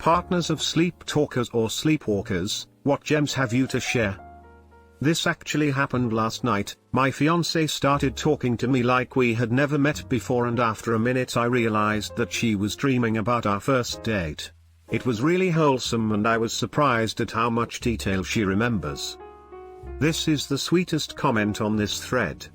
Partners of sleep talkers or sleepwalkers, what gems have you to share? This actually happened last night. My fiancée started talking to me like we had never met before, and after a minute I realized that she was dreaming about our first date. It was really wholesome and I was surprised at how much detail she remembers. This is the sweetest comment on this thread.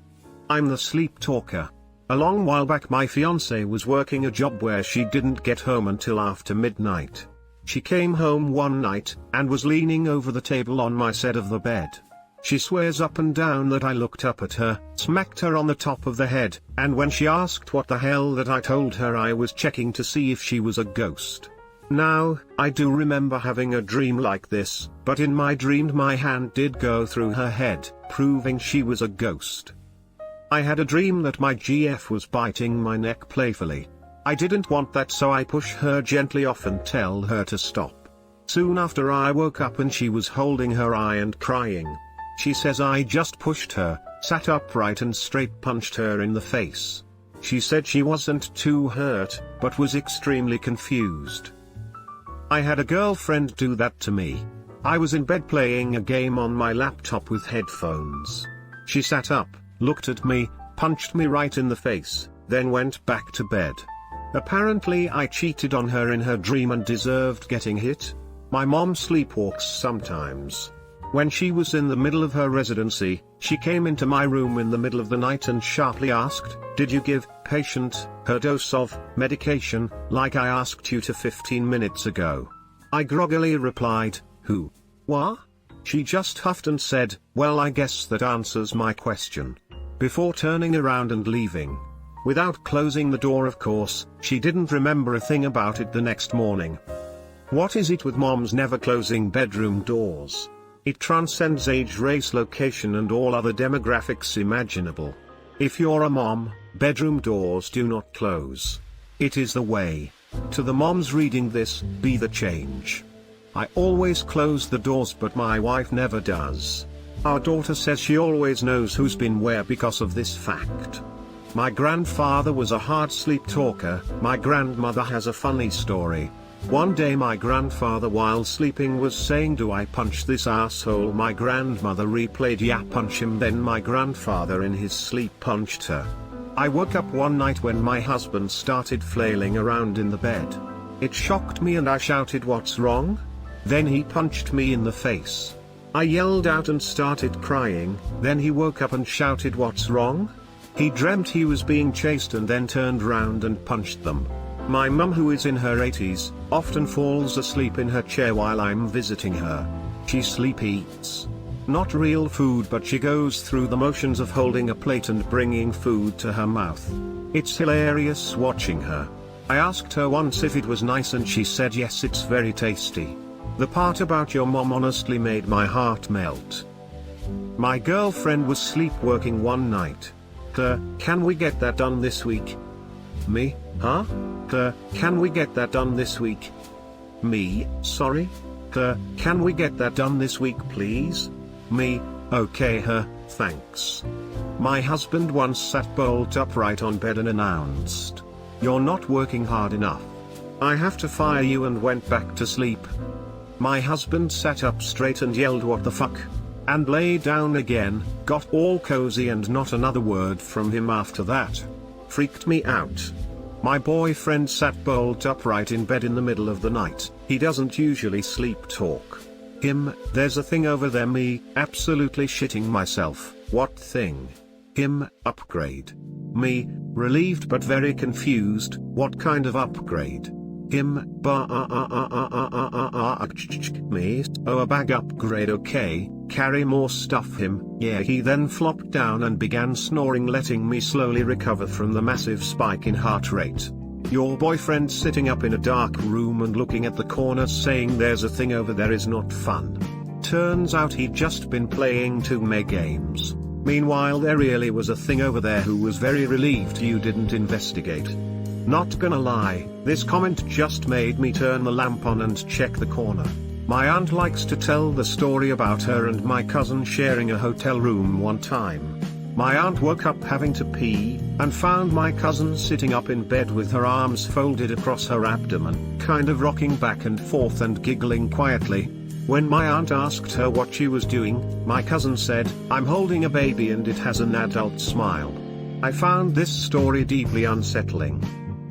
I'm the sleep talker. A long while back my fiancée was working a job where she didn't get home until after midnight. She came home one night, and was leaning over the table on my side of the bed. She swears up and down that I looked up at her, smacked her on the top of the head, and when she asked what the hell that I told her I was checking to see if she was a ghost. Now, I do remember having a dream like this, but in my dream my hand did go through her head, proving she was a ghost. I had a dream that my GF was biting my neck playfully. I didn't want that, so I push her gently off and tell her to stop. Soon after I woke up and she was holding her eye and crying. She says I just pushed her, sat upright and straight punched her in the face. She said she wasn't too hurt, but was extremely confused. I had a girlfriend do that to me. I was in bed playing a game on my laptop with headphones. She sat up, looked at me, punched me right in the face, then went back to bed. Apparently I cheated on her in her dream and deserved getting hit. My mom sleepwalks sometimes. When she was in the middle of her residency, she came into my room in the middle of the night and sharply asked, "Did you give patient her dose of medication, like I asked you to 15 minutes ago?" I groggily replied, "Who? What?" She just huffed and said, "Well, I guess that answers my question," before turning around and leaving. Without closing the door, of course. She didn't remember a thing about it the next morning. What is it with moms never closing bedroom doors? It transcends age, race, location and all other demographics imaginable. If you're a mom, bedroom doors do not close. It is the way. To the moms reading this, be the change. I always close the doors, but my wife never does. Our daughter says she always knows who's been where because of this fact. My grandfather was a hard sleep talker. My grandmother has a funny story. One day my grandfather while sleeping was saying, "Do I punch this asshole?" My grandmother replayed, "Yeah, punch him." Then my grandfather in his sleep punched her. I woke up one night when my husband started flailing around in the bed. It shocked me and I shouted, "What's wrong?" Then he punched me in the face. I yelled out and started crying. Then he woke up and shouted, "What's wrong?" He dreamt he was being chased and then turned round and punched them. My mum, who is in her 80s, often falls asleep in her chair while I'm visiting her. She sleep eats. Not real food, but she goes through the motions of holding a plate and bringing food to her mouth. It's hilarious watching her. I asked her once if it was nice and she said yes, it's very tasty. The part about your mom honestly made my heart melt. My girlfriend was sleepwalking one night. Can we get that done this week? Me, huh? Can we get that done this week? Me, sorry? Can we get that done this week please? Me, okay thanks. My husband once sat bolt upright on bed and announced, "You're not working hard enough. I have to fire you," and went back to sleep. My husband sat up straight and yelled, "What the fuck?" and lay down again, got all cozy, and not another word from him after that. Freaked me out. My boyfriend sat bolt upright in bed in the middle of the night. He doesn't usually sleep talk. Him, "There's a thing over there." Me, absolutely shitting myself. "What thing?" Him, "Upgrade." Me, relieved but very confused, "What kind of upgrade?" Him, me, "Oh, a bag upgrade, okay, carry more stuff." Him, "Yeah." He then flopped down and began snoring, letting me slowly recover from the massive spike in heart rate. Your boyfriend sitting up in a dark room and looking at the corner saying, "There's a thing over there," is not fun. Turns out he'd just been playing 2 games. Meanwhile there really was a thing over there, who was very relieved you didn't investigate. Not gonna lie, this comment just made me turn the lamp on and check the corner. My aunt likes to tell the story about her and my cousin sharing a hotel room one time. My aunt woke up having to pee, and found my cousin sitting up in bed with her arms folded across her abdomen, kind of rocking back and forth and giggling quietly. When my aunt asked her what she was doing, my cousin said, "I'm holding a baby and it has an adult smile." I found this story deeply unsettling.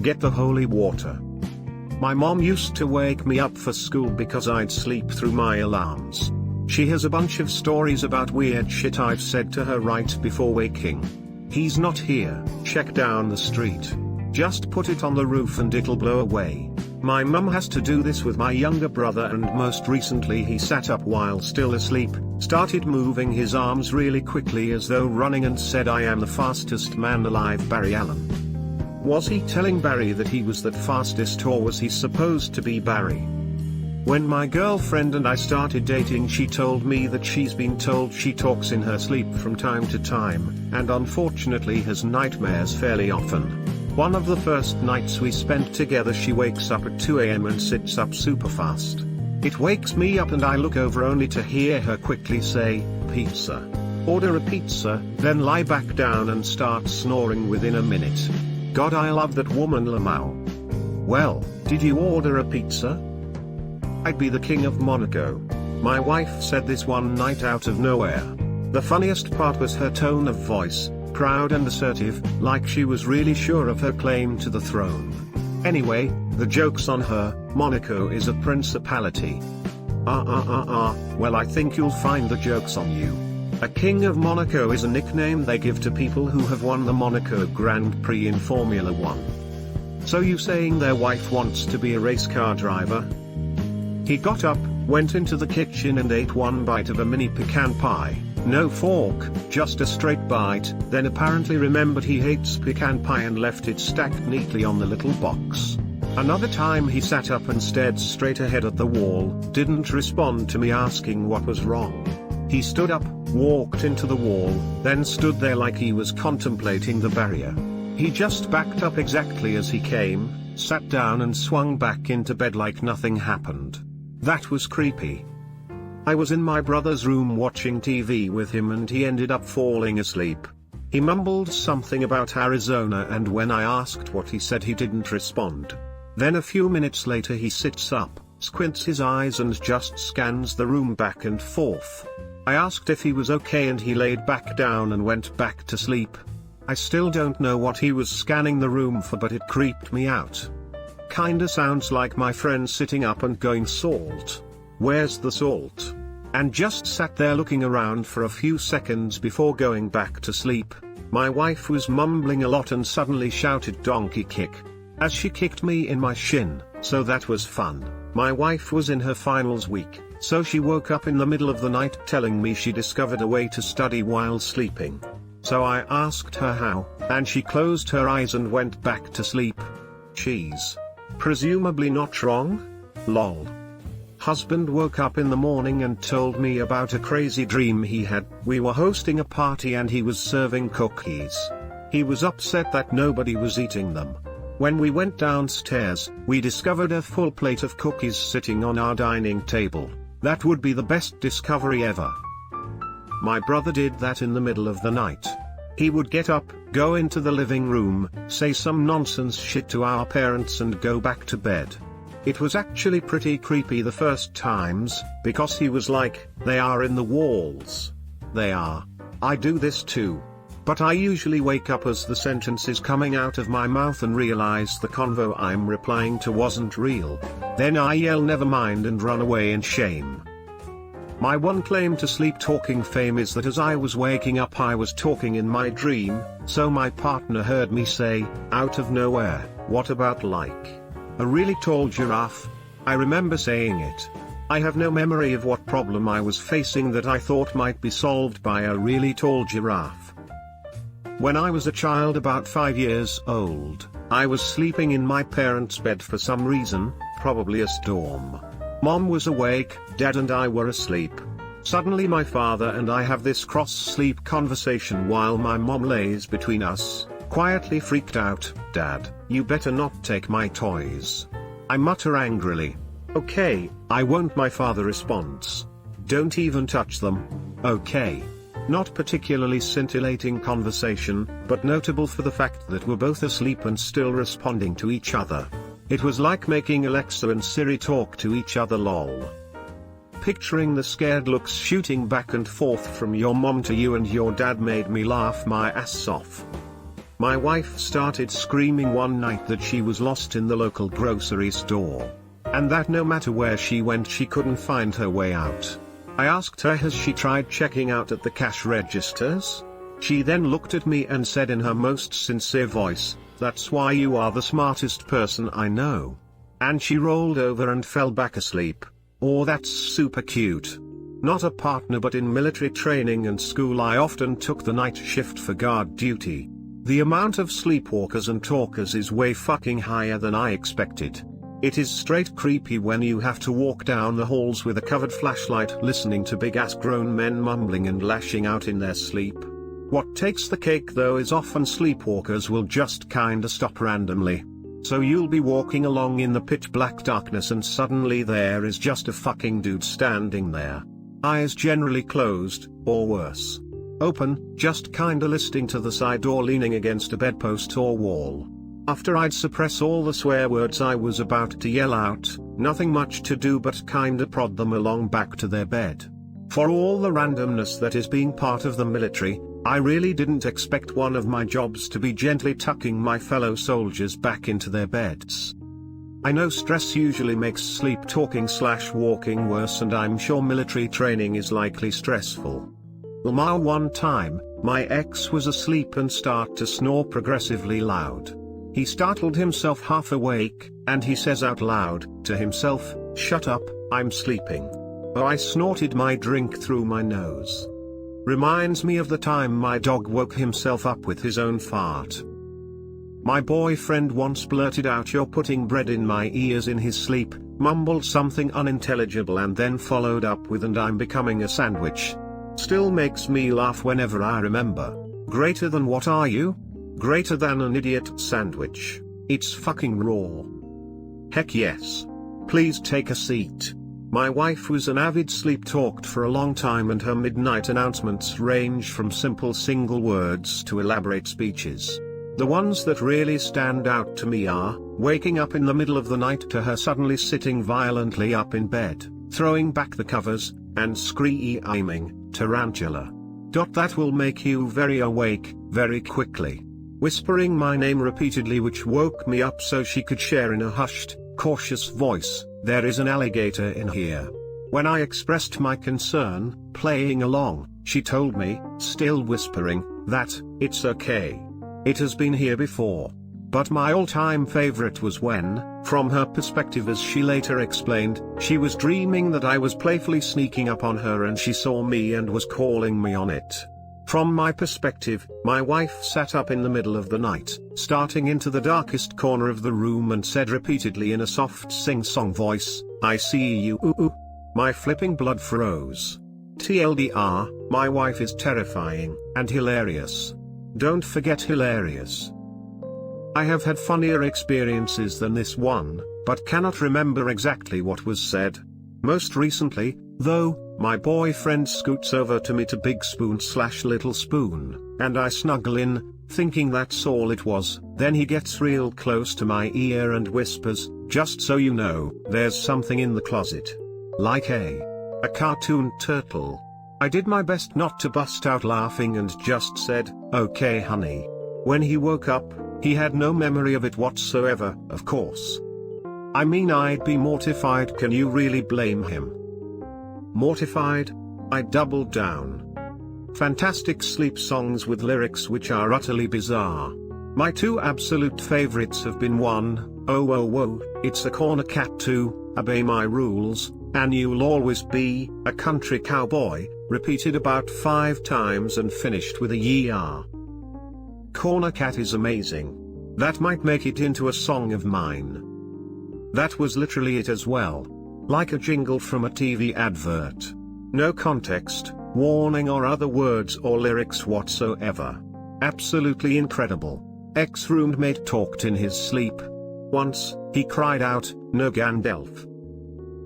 Get the holy water. My mom used to wake me up for school because I'd sleep through my alarms. She has a bunch of stories about weird shit I've said to her right before waking. "He's not here, check down the street. Just put it on the roof and it'll blow away." My mum has to do this with my younger brother, and most recently he sat up while still asleep, started moving his arms really quickly as though running, and said, "I am the fastest man alive, Barry Allen." Was he telling Barry that he was that fastest, or was he supposed to be Barry? When my girlfriend and I started dating, she told me that she's been told she talks in her sleep from time to time, and unfortunately has nightmares fairly often. One of the first nights we spent together, she wakes up at 2 a.m. and sits up super fast. It wakes me up and I look over only to hear her quickly say, "Pizza." Order a pizza, then lie back down and start snoring within a minute. God, I love that woman, Lamau. Well, did you order a pizza? I'd be the king of Monaco. My wife said this one night out of nowhere. The funniest part was her tone of voice, proud and assertive, like she was really sure of her claim to the throne. Anyway, the joke's on her. Monaco is a principality. Well, I think you'll find the joke's on you. A king of Monaco is a nickname they give to people who have won the Monaco Grand Prix in Formula 1. So you saying their wife wants to be a race car driver? He got up, went into the kitchen and ate one bite of a mini pecan pie. No fork, just a straight bite, then apparently remembered he hates pecan pie and left it stacked neatly on the little box. Another time he sat up and stared straight ahead at the wall, didn't respond to me asking what was wrong. He stood up, walked into the wall, then stood there like he was contemplating the barrier. He just backed up exactly as he came, sat down and swung back into bed like nothing happened. That was creepy. I was in my brother's room watching TV with him and he ended up falling asleep. He mumbled something about Arizona, and when I asked what he said, he didn't respond. Then a few minutes later he sits up, squints his eyes and just scans the room back and forth. I asked if he was okay and he laid back down and went back to sleep. I still don't know what he was scanning the room for, but it creeped me out. Kinda sounds like my friend sitting up and going, "Salt? Where's the salt?" And just sat there looking around for a few seconds before going back to sleep. My wife was mumbling a lot and suddenly shouted, "Donkey kick," as she kicked me in my shin, so that was fun. My wife was in her finals week, so she woke up in the middle of the night telling me she discovered a way to study while sleeping. So I asked her how, and she closed her eyes and went back to sleep. Cheese. Presumably not wrong? Lol. Husband woke up in the morning and told me about a crazy dream he had. We were hosting a party and he was serving cookies. He was upset that nobody was eating them. When we went downstairs, we discovered a full plate of cookies sitting on our dining table. That would be the best discovery ever. My brother did that in the middle of the night. He would get up, go into the living room, say some nonsense shit to our parents and go back to bed. It was actually pretty creepy the first times, because he was like, "They are in the walls. They are. I do this too." But I usually wake up as the sentence is coming out of my mouth and realize the convo I'm replying to wasn't real. Then I yell never mind and run away in shame. My one claim to sleep talking fame is that as I was waking up I was talking in my dream, so my partner heard me say, out of nowhere, "What about like a really tall giraffe?" I remember saying it. I have no memory of what problem I was facing that I thought might be solved by a really tall giraffe. When I was a child about 5 years old, I was sleeping in my parents' bed for some reason, probably a storm. Mom was awake, Dad and I were asleep. Suddenly my father and I have this cross-sleep conversation while my mom lays between us, quietly freaked out, "Dad, you better not take my toys." I mutter angrily, "Okay, I won't." My father responds, "Don't even touch them, okay?" Not particularly scintillating conversation, but notable for the fact that we're both asleep and still responding to each other. It was like making Alexa and Siri talk to each other lol. Picturing the scared looks shooting back and forth from your mom to you and your dad made me laugh my ass off. My wife started screaming one night that she was lost in the local grocery store, and that no matter where she went she couldn't find her way out. I asked her, has she tried checking out at the cash registers? She then looked at me and said in her most sincere voice, "That's why you are the smartest person I know." And she rolled over and fell back asleep. Oh, that's super cute. Not a partner, but in military training and school I often took the night shift for guard duty. The amount of sleepwalkers and talkers is way fucking higher than I expected. It is straight creepy when you have to walk down the halls with a covered flashlight listening to big ass grown men mumbling and lashing out in their sleep. What takes the cake though is often sleepwalkers will just kinda stop randomly. So you'll be walking along in the pitch black darkness and suddenly there is just a fucking dude standing there. Eyes generally closed, or worse, open, just kinda listening to the side or leaning against a bedpost or wall. After I'd suppress all the swear words I was about to yell out, nothing much to do but kinda prod them along back to their bed. For all the randomness that is being part of the military, I really didn't expect one of my jobs to be gently tucking my fellow soldiers back into their beds. I know stress usually makes sleep talking/walking worse, and I'm sure military training is likely stressful. One time, my ex was asleep and started to snore progressively loud. He startled himself half awake, and he says out loud to himself, "Shut up, I'm sleeping." Oh, I snorted my drink through my nose. Reminds me of the time my dog woke himself up with his own fart. My boyfriend once blurted out, "You're putting bread in my ears" in his sleep, mumbled something unintelligible and then followed up with, "And I'm becoming a sandwich." Still makes me laugh whenever I remember. Greater than what are you? Greater than an idiot sandwich. It's fucking raw. Heck yes. Please take a seat. My wife was an avid sleep talked for a long time, and her midnight announcements range from simple single words to elaborate speeches. The ones that really stand out to me are, waking up in the middle of the night to her suddenly sitting violently up in bed, throwing back the covers, and screaming, "Tarantula. That will make you very awake, very quickly." Whispering my name repeatedly, which woke me up so she could share in a hushed, cautious voice, "There is an alligator in here." When I expressed my concern, playing along, she told me, still whispering, that, "It's okay. It has been here before." But my all-time favorite was when, from her perspective as she later explained, she was dreaming that I was playfully sneaking up on her and she saw me and was calling me on it. From my perspective, my wife sat up in the middle of the night, starting into the darkest corner of the room, and said repeatedly in a soft sing-song voice, "I see you." Ooh. My flipping blood froze. TLDR, my wife is terrifying, and hilarious. Don't forget hilarious. I have had funnier experiences than this one, but cannot remember exactly what was said. Most recently, though, my boyfriend scoots over to me to big spoon/little spoon, and I snuggle in, thinking that's all it was. Then he gets real close to my ear and whispers, "Just so you know, there's something in the closet." Like a cartoon turtle. I did my best not to bust out laughing and just said, "Okay honey." When he woke up, he had no memory of it whatsoever, of course. I mean, I'd be mortified. Can you really blame him? Mortified? I doubled down. Fantastic sleep songs with lyrics which are utterly bizarre. My two absolute favorites have been 1, "Oh oh oh, it's a corner cat," 2, "Obey my rules, and you'll always be a country cowboy," repeated about 5 times and finished with a "year." Corner cat is amazing. That might make it into a song of mine. That was literally it as well. Like a jingle from a TV advert. No context, warning or other words or lyrics whatsoever. Absolutely incredible. Ex-roommate talked in his sleep. Once, he cried out, "No Gandalf.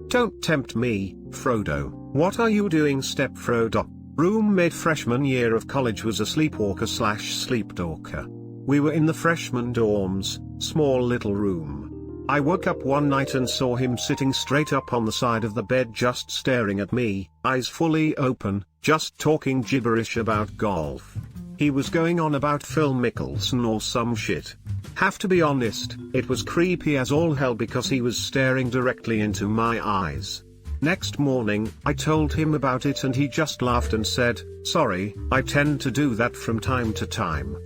Don't tempt me, Frodo." "What are you doing, Step Frodo?" Roommate freshman year of college was a sleepwalker slash sleeptalker. We were in the freshman dorms, small little room. I woke up one night and saw him sitting straight up on the side of the bed just staring at me, eyes fully open, just talking gibberish about golf. He was going on about Phil Mickelson or some shit. Have to be honest, it was creepy as all hell because he was staring directly into my eyes. Next morning, I told him about it and he just laughed and said, "Sorry, I tend to do that from time to time.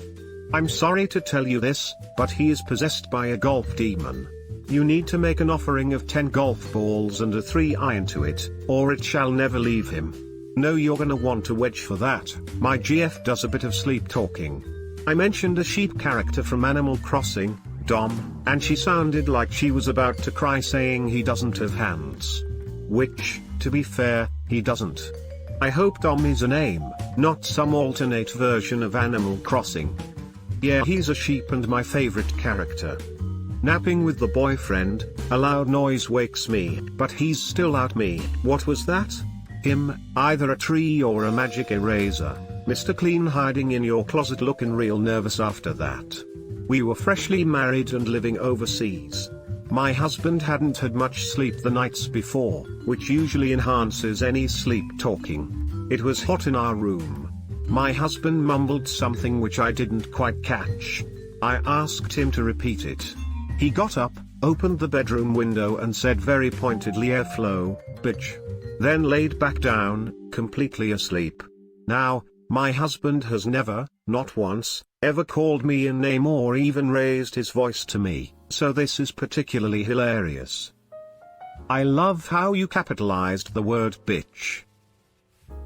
I'm sorry to tell you this, but he is possessed by a golf demon. You need to make an offering of 10 golf balls and a 3-iron to it, or it shall never leave him. No, you're gonna want a wedge for that." My GF does a bit of sleep talking. I mentioned a sheep character from Animal Crossing, Dom, and she sounded like she was about to cry saying he doesn't have hands. Which, to be fair, he doesn't. I hope Dom is a name, not some alternate version of Animal Crossing. Yeah, he's a sheep and my favorite character. Napping with the boyfriend, a loud noise wakes me, but he's still out me. What was that? Him, either a tree or a magic eraser. Mr. Clean hiding in your closet looking real nervous after that. We were freshly married and living overseas. My husband hadn't had much sleep the nights before, which usually enhances any sleep talking. It was hot in our room. My husband mumbled something which I didn't quite catch. I asked him to repeat it. He got up, opened the bedroom window and said very pointedly, "Airflow, bitch." Then laid back down, completely asleep. Now, my husband has never, not once, ever called me a name or even raised his voice to me, so this is particularly hilarious. I love how you capitalized the word bitch.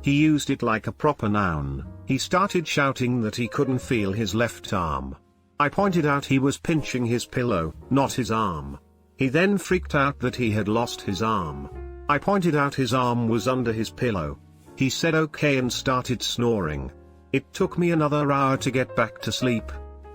He used it like a proper noun. He started shouting that he couldn't feel his left arm. I pointed out he was pinching his pillow, not his arm. He then freaked out that he had lost his arm. I pointed out his arm was under his pillow. He said okay and started snoring. It took me another hour to get back to sleep.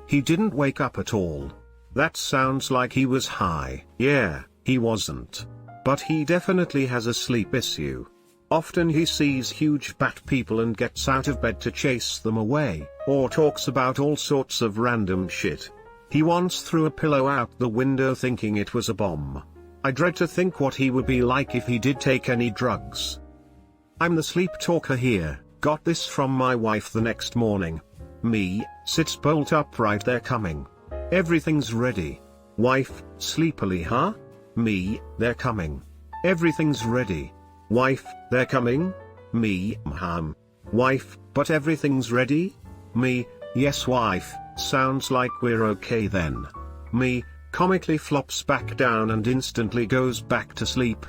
He didn't wake up at all. That sounds like he was high. Yeah, he wasn't. But he definitely has a sleep issue. Often he sees huge bat people and gets out of bed to chase them away, or talks about all sorts of random shit. He once threw a pillow out the window thinking it was a bomb. I dread to think what he would be like if he did take any drugs. I'm the sleep talker here, got this from my wife the next morning. Me, sits bolt upright, they're coming. Everything's ready. Wife, sleepily, huh? Me, they're coming. Everything's ready. Wife, they're coming? Me, Wife, but everything's ready? Me, yes wife, sounds like we're okay then. Me, comically flops back down and instantly goes back to sleep.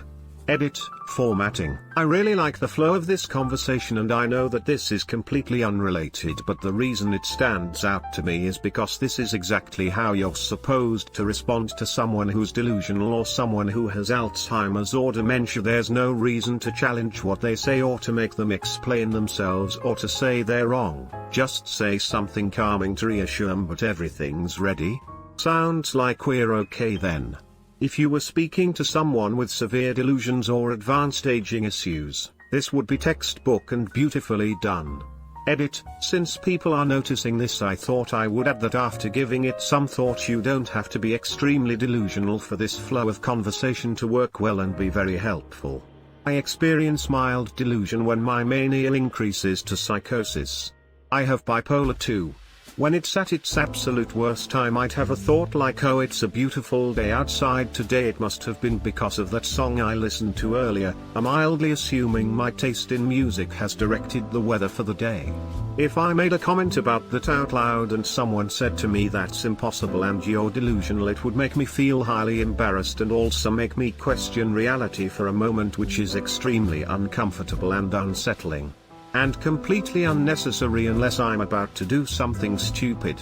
Edit, formatting. I really like the flow of this conversation and I know that this is completely unrelated, but the reason it stands out to me is because this is exactly how you're supposed to respond to someone who's delusional or someone who has Alzheimer's or dementia. There's no reason to challenge what they say or to make them explain themselves or to say they're wrong. Just say something calming to reassure them, but everything's ready. Sounds like we're okay then. If you were speaking to someone with severe delusions or advanced aging issues, this would be textbook and beautifully done. Edit, since people are noticing this, I thought I would add that after giving it some thought, you don't have to be extremely delusional for this flow of conversation to work well and be very helpful. I experience mild delusion when my mania increases to psychosis. I have bipolar 2. When it's at its absolute worst, I might have a thought like, oh, it's a beautiful day outside today, it must have been because of that song I listened to earlier, mildly assuming my taste in music has directed the weather for the day. If I made a comment about that out loud and someone said to me that's impossible and you're delusional, it would make me feel highly embarrassed and also make me question reality for a moment, which is extremely uncomfortable and unsettling. And completely unnecessary unless I'm about to do something stupid.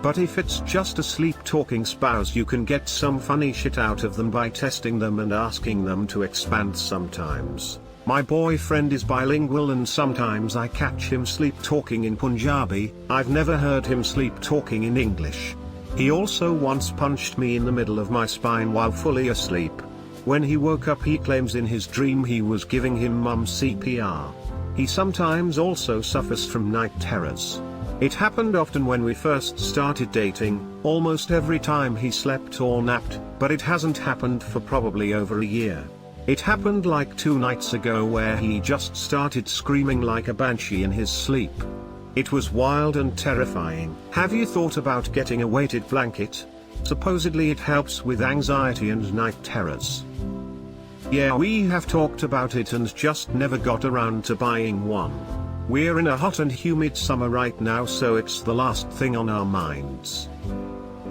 But if it's just a sleep-talking spouse, you can get some funny shit out of them by testing them and asking them to expand sometimes. My boyfriend is bilingual and sometimes I catch him sleep-talking in Punjabi. I've never heard him sleep-talking in English. He also once punched me in the middle of my spine while fully asleep. When he woke up, he claims in his dream he was giving him mum CPR. He sometimes also suffers from night terrors. It happened often when we first started dating, almost every time he slept or napped, but it hasn't happened for probably over a year. It happened like 2 nights ago where he just started screaming like a banshee in his sleep. It was wild and terrifying. Have you thought about getting a weighted blanket? Supposedly it helps with anxiety and night terrors. Yeah, we have talked about it and just never got around to buying one. We're in a hot and humid summer right now, so it's the last thing on our minds.